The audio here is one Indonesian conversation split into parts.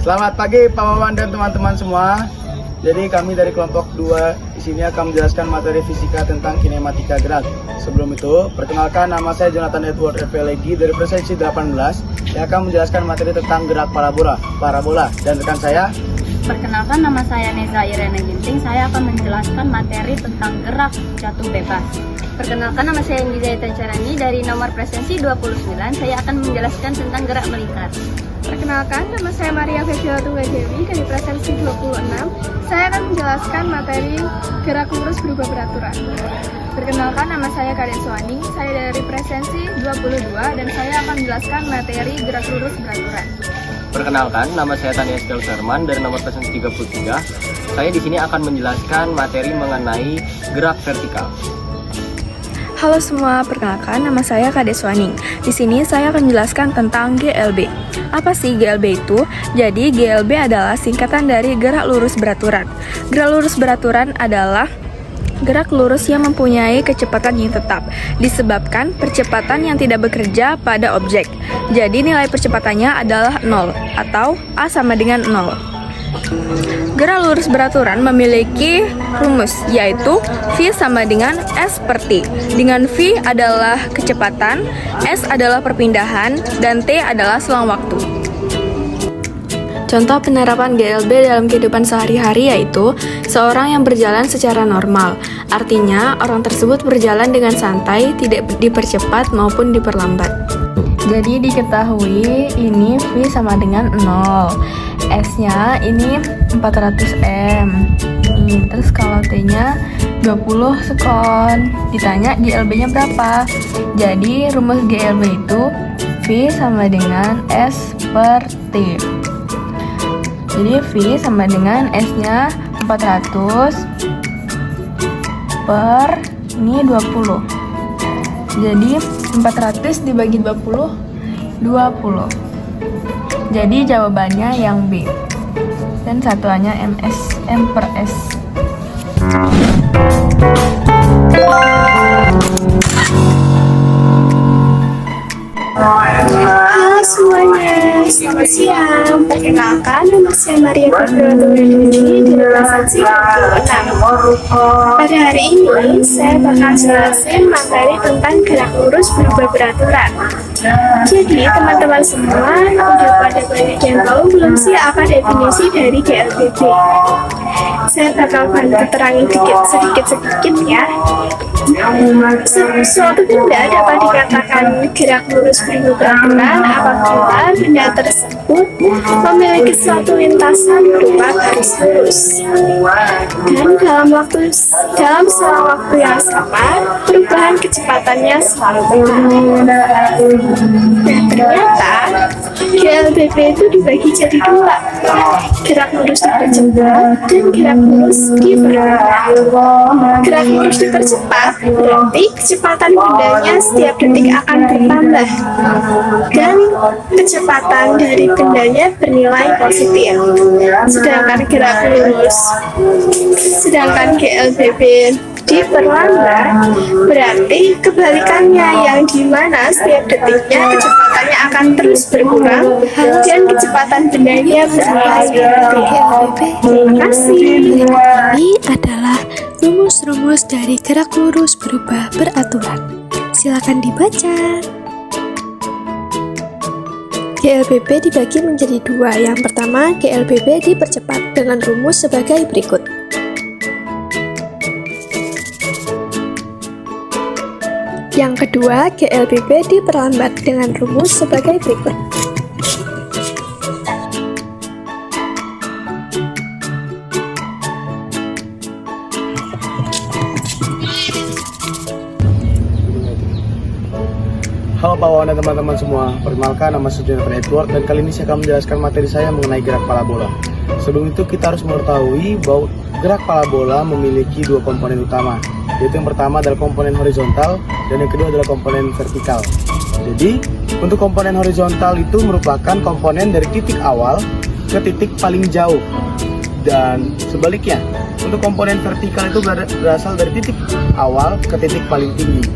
Selamat pagi Pak Wawan dan teman-teman semua. Jadi kami dari kelompok 2 di sini akan menjelaskan materi fisika tentang kinematika gerak. Sebelum itu, perkenalkan nama saya Jonathan Edward Evelegi dari presensi 18 yang akan menjelaskan materi tentang gerak parabola. Dan rekan saya, perkenalkan nama saya Neza Irene Ginting, saya akan menjelaskan materi tentang gerak jatuh bebas. Perkenalkan nama saya Indi Zaita Carani dari nomor presensi 29, saya akan menjelaskan tentang gerak melingkar. Perkenalkan, nama saya Maria Feviola Dewi dari presensi 26. Saya akan menjelaskan materi gerak lurus berubah beraturan. Perkenalkan, nama saya Karen Suwani, saya dari presensi 22 dan saya akan menjelaskan materi gerak lurus beraturan. Perkenalkan, nama saya Tania Estel Sherman dari nomor presensi 33. Saya di sini akan menjelaskan materi mengenai gerak vertikal. Halo semua, perkenalkan nama saya Kade Swaning. Di sini saya akan menjelaskan tentang GLB. Apa sih GLB itu? Jadi GLB adalah singkatan dari gerak lurus beraturan. Gerak lurus beraturan adalah gerak lurus yang mempunyai kecepatan yang tetap, disebabkan percepatan yang tidak bekerja pada objek. Jadi nilai percepatannya adalah 0 atau A sama dengan 0. Gerak lurus beraturan memiliki rumus, yaitu V sama dengan S per T. Dengan V adalah kecepatan, S adalah perpindahan, dan T adalah selang waktu. Contoh penerapan GLB dalam kehidupan sehari-hari yaitu seorang yang berjalan secara normal. Artinya, orang tersebut berjalan dengan santai, tidak dipercepat maupun diperlambat. Jadi diketahui ini V sama dengan 0. S-nya ini 400 M. Terus kalau T-nya 20 sekon. Ditanya GLB-nya berapa? Jadi rumus GLB itu V sama dengan S per T. Jadi V sama dengan S-nya 400 per ini 20. Jadi 400 dibagi 20, 20. Jadi jawabannya yang B. Dan satuannya MS, M per S. Halo semuanya, selamat siang. Perkenalkan, nama saya Maria Feviola Dewi dari presensi 26. Pada hari ini, saya bakal jelasin materi tentang gerak lurus berubah beraturan. Jadi, teman-teman semua udah pada banyak yang tahu belum sih apa definisi dari GLBB? Saya bakal bantu terangin sedikit ya. Suatu benda dapat dikatakan gerak lurus berubah beraturan apabila benda tersebut memiliki suatu lintasan berupa garis lurus. Dan dalam selang waktu yang sama, perubahan kecepatannya selalu tetap. Nah, ternyata GLBB itu dibagi jadi dua, gerak lurus dipercepat dan gerak lurus diperlambat. Gerak lurus dipercepat berarti kecepatan bendanya setiap detik akan bertambah dan kecepatan dari bendanya bernilai positif. Sedangkan GLBB diperlambat berarti kebalikannya, yang dimana setiap detiknya kecepatannya akan terus berkurang dan kecepatan bendanya bernilai negatif. Terima kasih. Ini adalah rumus-rumus dari gerak lurus berubah beraturan. Silakan dibaca. GLBB dibagi menjadi dua. Yang pertama, GLBB dipercepat dengan rumus sebagai berikut. Yang kedua, GLBB diperlambat dengan rumus sebagai berikut. halo Pak Wawan dan teman-teman semua. Perkenalkan, nama saya Jonathan Edward dan kali ini saya akan menjelaskan materi saya mengenai gerak parabola. Sebelum itu kita harus mengetahui bahwa gerak parabola memiliki dua komponen utama, yaitu yang pertama adalah komponen horizontal dan yang kedua adalah komponen vertikal. Jadi, untuk komponen horizontal itu merupakan komponen dari titik awal ke titik paling jauh. Dan sebaliknya, untuk komponen vertikal itu berasal dari titik awal ke titik paling tinggi.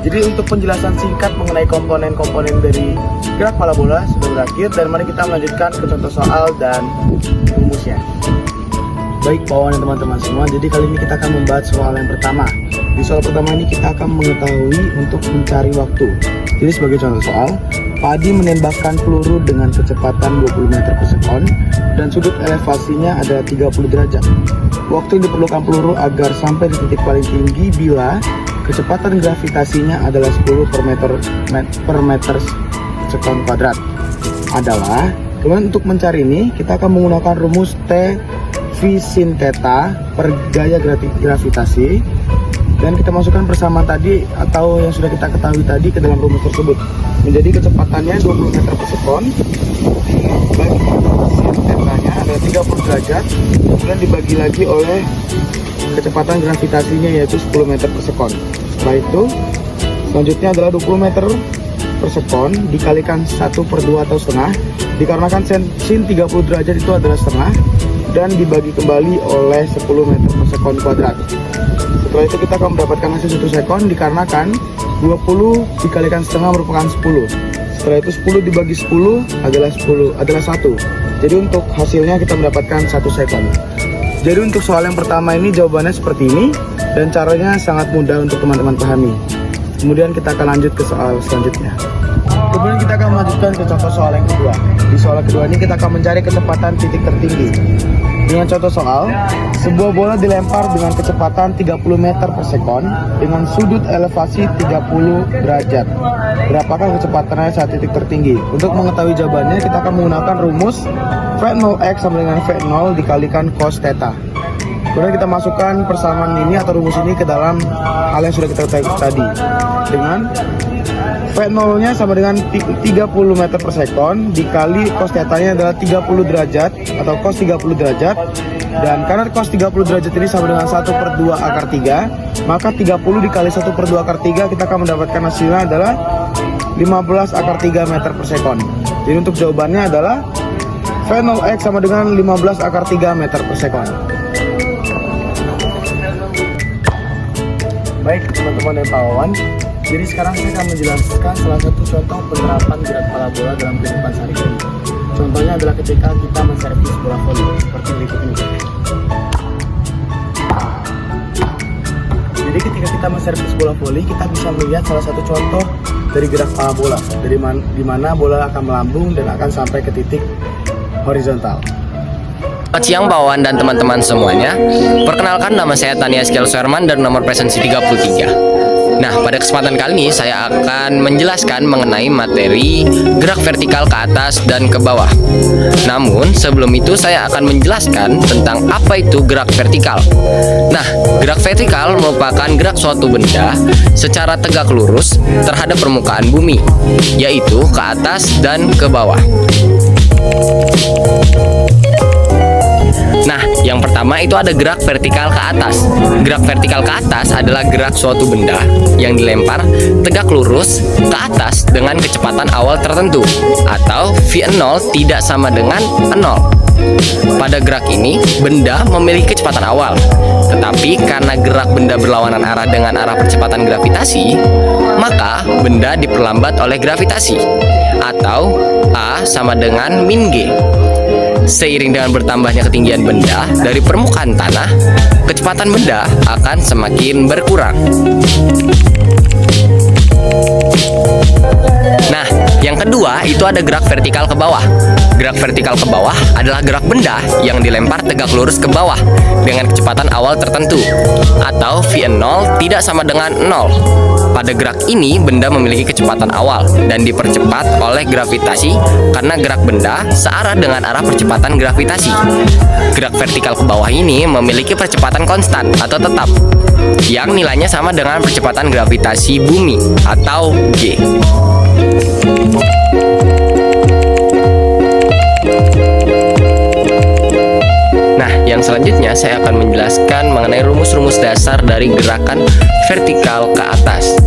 Jadi untuk penjelasan singkat mengenai komponen-komponen dari gerak parabola sudah berakhir, dan mari kita melanjutkan ke contoh soal dan rumusnya. Baik bawahan teman-teman semua, jadi kali ini kita akan membahas soal yang pertama. Di soal pertama ini kita akan mengetahui untuk mencari waktu. Jadi sebagai contoh soal, Padi menembakkan peluru dengan kecepatan 20 meter per sekon dan sudut elevasinya adalah 30 derajat. Waktu yang diperlukan peluru agar sampai di titik paling tinggi bila kecepatan gravitasinya adalah 10 per meter sekon kuadrat adalah. Kemudian untuk mencari ini kita akan menggunakan rumus T V sin theta per gaya gravitasi, dan kita masukkan persamaan tadi atau yang sudah kita ketahui tadi ke dalam rumus tersebut. Menjadi kecepatannya 20 meter per sekon bagi sin theta-nya adalah 30 derajat, kemudian dibagi lagi oleh kecepatan gravitasinya yaitu 10 meter per sekon. Setelah itu selanjutnya adalah 20 meter per sekon dikalikan 1/2 atau setengah, dikarenakan sin 30 derajat itu adalah setengah, dan dibagi kembali oleh 10 meter per sekon kuadrat. Setelah itu kita akan mendapatkan hasil 1 sekon dikarenakan 20 dikalikan setengah merupakan 10. Setelah itu 10 dibagi 10 adalah 1. Jadi untuk hasilnya kita mendapatkan 1 sekon. Jadi untuk soal yang pertama ini jawabannya seperti ini, dan caranya sangat mudah untuk teman-teman pahami. Kemudian kita akan lanjut ke soal selanjutnya. Kemudian kita akan melanjutkan ke contoh soal yang kedua. Di soal kedua ini kita akan mencari kecepatan titik tertinggi. Dengan contoh soal, sebuah bola dilempar dengan kecepatan 30 meter per sekon dengan sudut elevasi 30 derajat. Berapakah kecepatannya saat titik tertinggi? Untuk mengetahui jawabannya kita akan menggunakan rumus V0x sama dengan V0 dikalikan cos theta. Kemudian kita masukkan persamaan ini atau rumus ini ke dalam hal yang sudah kita ketahui tadi. Dengan V0-nya sama dengan 30 meter per sekon dikali cos theta-nya adalah 30 derajat atau cos 30 derajat, dan karena cos 30 derajat ini sama dengan 1/2 akar 3, maka 30 dikali 1/2 akar 3 kita akan mendapatkan hasilnya adalah 15 akar 3 meter per sekon. Jadi untuk jawabannya adalah V0x sama dengan 15 akar 3 meter per sekon. Baik teman-teman dan pahlawan, jadi sekarang saya akan menjelaskan salah satu contoh penerapan gerak parabola dalam kehidupan sehari-hari. Contohnya adalah ketika kita menservis bola voli seperti berikut ini. Jadi ketika kita menservis bola voli, kita bisa melihat salah satu contoh dari gerak parabola, di mana bola akan melambung dan akan sampai ke titik horizontal. Selamat siang bawahan dan teman-teman semuanya. Perkenalkan, nama saya Tania Eskel Suherman dari nomor presensi 33. Nah, pada kesempatan kali ini saya akan menjelaskan mengenai materi gerak vertikal ke atas dan ke bawah. Namun, sebelum itu saya akan menjelaskan tentang apa itu gerak vertikal. Nah, gerak vertikal merupakan gerak suatu benda secara tegak lurus terhadap permukaan bumi, yaitu ke atas dan ke bawah. Nah, yang pertama itu ada gerak vertikal ke atas. Gerak vertikal ke atas adalah gerak suatu benda yang dilempar tegak lurus ke atas dengan kecepatan awal tertentu, atau V0 tidak sama dengan 0. Pada gerak ini, benda memiliki kecepatan awal. Tetapi karena gerak benda berlawanan arah dengan arah percepatan gravitasi, maka benda diperlambat oleh gravitasi, atau A sama dengan min G. Seiring dengan bertambahnya ketinggian benda dari permukaan tanah, kecepatan benda akan semakin berkurang. Nah, yang kedua itu ada gerak vertikal ke bawah. Gerak vertikal ke bawah adalah gerak benda yang dilempar tegak lurus ke bawah dengan kecepatan awal tertentu, atau V0 tidak sama dengan 0. Pada gerak ini, benda memiliki kecepatan awal dan dipercepat oleh gravitasi karena gerak benda searah dengan arah percepatan gravitasi. Gerak vertikal ke bawah ini memiliki percepatan konstan atau tetap, yang nilainya sama dengan percepatan gravitasi bumi atau G. Nah, yang selanjutnya saya akan menjelaskan mengenai rumus-rumus dasar dari gerakan vertikal ke atas.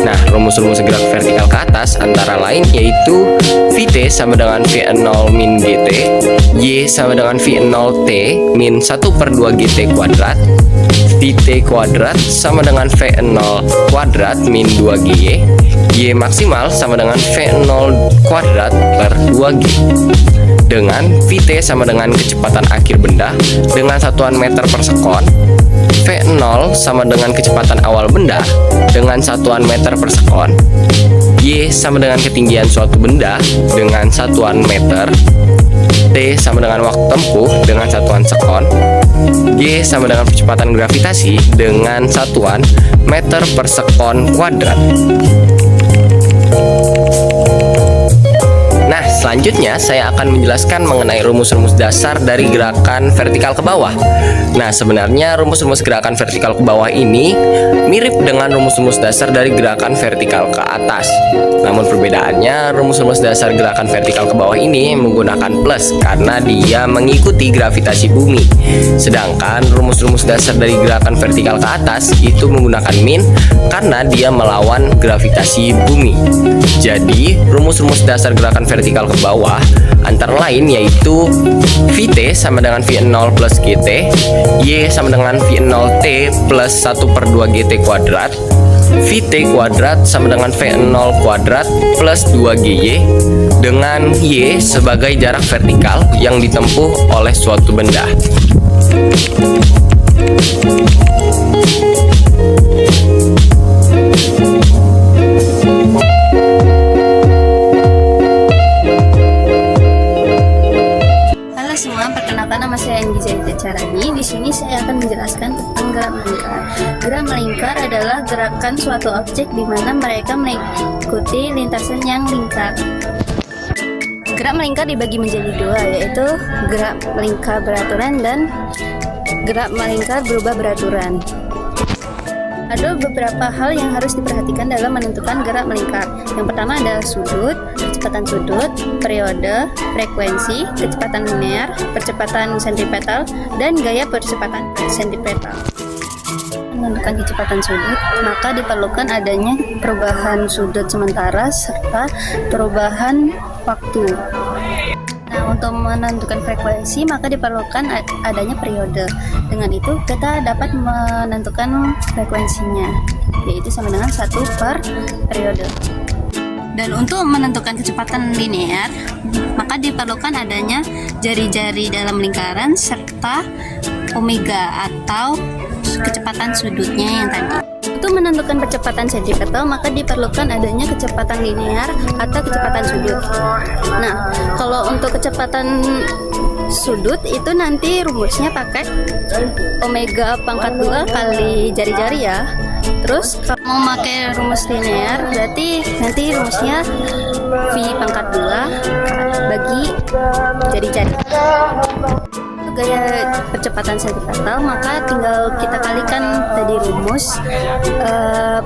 Nah, rumus-rumus gerak vertikal ke atas antara lain yaitu Vt sama dengan V0 min Gt, Y sama dengan V0T min 1/2 Gt kuadrat, V Vt kuadrat sama dengan V0 kuadrat min 2G, Y maksimal sama dengan V0 kuadrat per 2G. Dengan Vt sama dengan kecepatan akhir benda dengan satuan meter per sekon, V0 sama dengan kecepatan awal benda dengan satuan meter per sekon, Y sama dengan ketinggian suatu benda dengan satuan meter, T sama dengan waktu tempuh dengan satuan sekon, G sama dengan kecepatan gravitasi dengan satuan meter per sekon kuadrat. Nah, selanjutnya saya akan menjelaskan mengenai rumus-rumus dasar dari gerakan vertikal ke bawah. Nah, sebenarnya rumus-rumus gerakan vertikal ke bawah ini mirip dengan rumus-rumus dasar dari gerakan vertikal ke atas. Namun perbedaannya, rumus-rumus dasar gerakan vertikal ke bawah ini menggunakan plus karena dia mengikuti gravitasi bumi. Sedangkan rumus-rumus dasar dari gerakan vertikal ke atas itu menggunakan min karena dia melawan gravitasi bumi. Jadi, rumus-rumus dasar gerakan vertikal ke bawah antara lain yaitu Vt sama dengan V0 plus Gt, Y sama dengan V0T plus 1/2 Gt kuadrat, Vt kuadrat sama dengan V0 kuadrat plus 2Gy, dengan Y sebagai jarak vertikal yang ditempuh oleh suatu benda. Nama saya Anggi Zaita Carani. Di sini saya akan menjelaskan tentang gerak melingkar. Gerak melingkar adalah gerakan suatu objek di mana mereka mengikuti lintasan yang lingkar. Gerak melingkar dibagi menjadi dua, yaitu gerak melingkar beraturan dan gerak melingkar berubah beraturan. Ada beberapa hal yang harus diperhatikan dalam menentukan gerak melingkar. Yang pertama adalah sudut, kecepatan sudut, periode, frekuensi, kecepatan linear, percepatan sentripetal, dan gaya percepatan sentripetal. Menentukan kecepatan sudut, maka diperlukan adanya perubahan sudut sementara serta perubahan waktu. Nah, untuk menentukan frekuensi maka diperlukan adanya periode. Dengan itu kita dapat menentukan frekuensinya, yaitu sama dengan 1 per periode. Dan untuk menentukan kecepatan linear maka diperlukan adanya jari-jari dalam lingkaran serta omega atau kecepatan sudutnya yang tadi. Untuk menentukan percepatan sentripetal maka diperlukan adanya kecepatan linear atau kecepatan sudut. Nah, kalau untuk kecepatan sudut itu nanti rumusnya pakai omega pangkat 2 kali jari-jari ya. Terus kalau mau pakai rumus linear berarti nanti rumusnya V pangkat 2 bagi jari-jari. Gaya percepatan sentripetal maka tinggal kita kalikan tadi rumus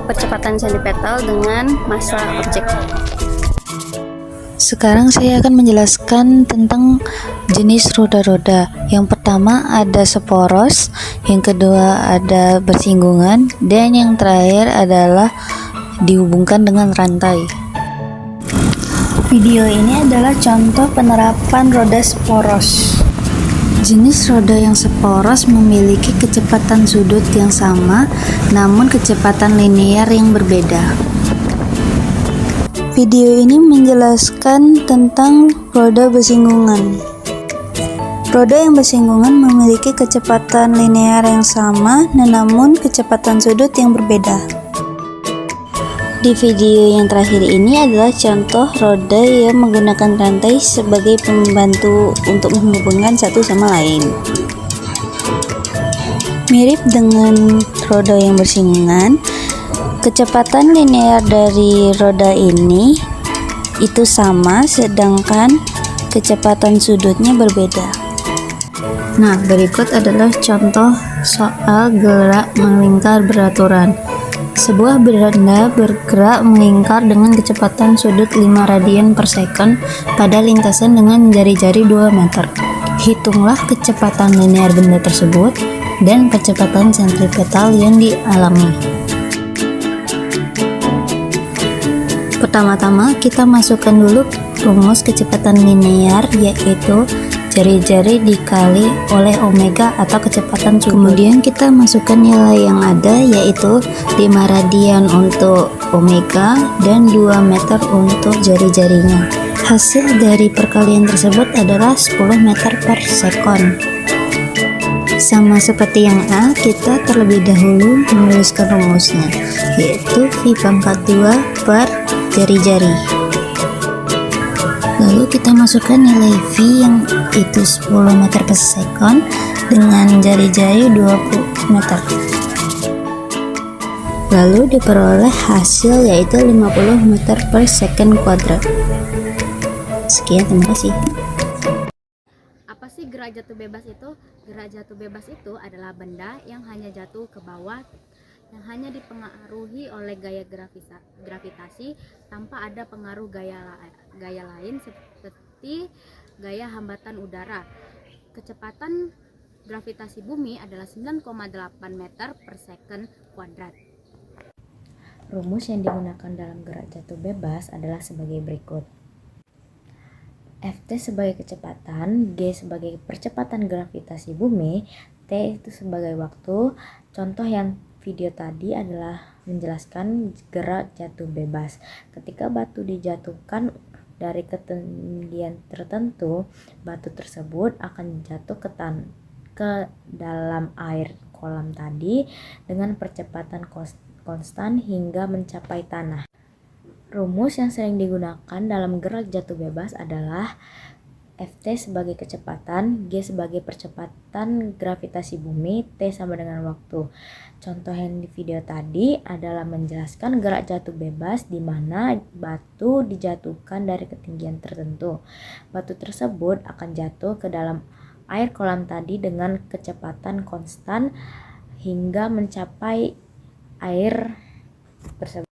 percepatan sentripetal dengan massa objek. Sekarang saya akan menjelaskan tentang jenis roda-roda. Yang pertama ada seporos, yang kedua ada bersinggungan, dan yang terakhir adalah dihubungkan dengan rantai. Video ini adalah contoh penerapan roda seporos. Jenis roda yang seporos memiliki kecepatan sudut yang sama, namun kecepatan linear yang berbeda. Video ini menjelaskan tentang roda bersinggungan. Roda yang bersinggungan memiliki kecepatan linear yang sama, namun kecepatan sudut yang berbeda. Di video yang terakhir ini adalah contoh roda yang menggunakan rantai sebagai pembantu untuk menghubungkan satu sama lain. Mirip dengan roda yang bersinggungan, kecepatan linear dari roda ini itu sama, sedangkan kecepatan sudutnya berbeda. Nah, berikut adalah contoh soal gerak melingkar beraturan. Sebuah benda bergerak melingkar dengan kecepatan sudut 5 radian per second pada lintasan dengan jari-jari 2 meter. Hitunglah kecepatan linear benda tersebut dan kecepatan sentripetal yang dialami. Pertama-tama kita masukkan dulu rumus kecepatan linear, yaitu jari-jari dikali oleh omega atau kecepatan sudut. Kemudian kita masukkan nilai yang ada, yaitu 5 radian untuk omega dan 2 meter untuk jari-jarinya. Hasil dari perkalian tersebut adalah 10 meter per sekon. Sama seperti yang A, kita terlebih dahulu menuliskan rumusnya, yaitu V pangkat 2 per jari-jari. Lalu kita masukkan nilai V yang itu 10 meter per sekon dengan jari-jari 20 meter. Lalu diperoleh hasil yaitu 50 meter per second kuadrat. Sekian, terima kasih. Apa sih gerak jatuh bebas itu? Gerak jatuh bebas itu adalah benda yang hanya jatuh ke bawah, yang hanya dipengaruhi oleh gaya gravitasi tanpa ada pengaruh gaya lain seperti gaya hambatan udara. Kecepatan gravitasi bumi adalah 9,8 meter per second kuadrat. Rumus yang digunakan dalam gerak jatuh bebas adalah sebagai berikut. Ft sebagai kecepatan, G sebagai percepatan gravitasi bumi, T itu sebagai waktu. Contoh yang video tadi adalah menjelaskan gerak jatuh bebas. Ketika batu dijatuhkan dari ketinggian tertentu, batu tersebut akan jatuh ke dalam air kolam tadi dengan percepatan konstan hingga mencapai tanah. Rumus yang sering digunakan dalam gerak jatuh bebas adalah Ft sebagai kecepatan, G sebagai percepatan gravitasi bumi, T sama dengan waktu. Contoh yang di video tadi adalah menjelaskan gerak jatuh bebas di mana batu dijatuhkan dari ketinggian tertentu. Batu tersebut akan jatuh ke dalam air kolam tadi dengan kecepatan konstan hingga mencapai air tersebut.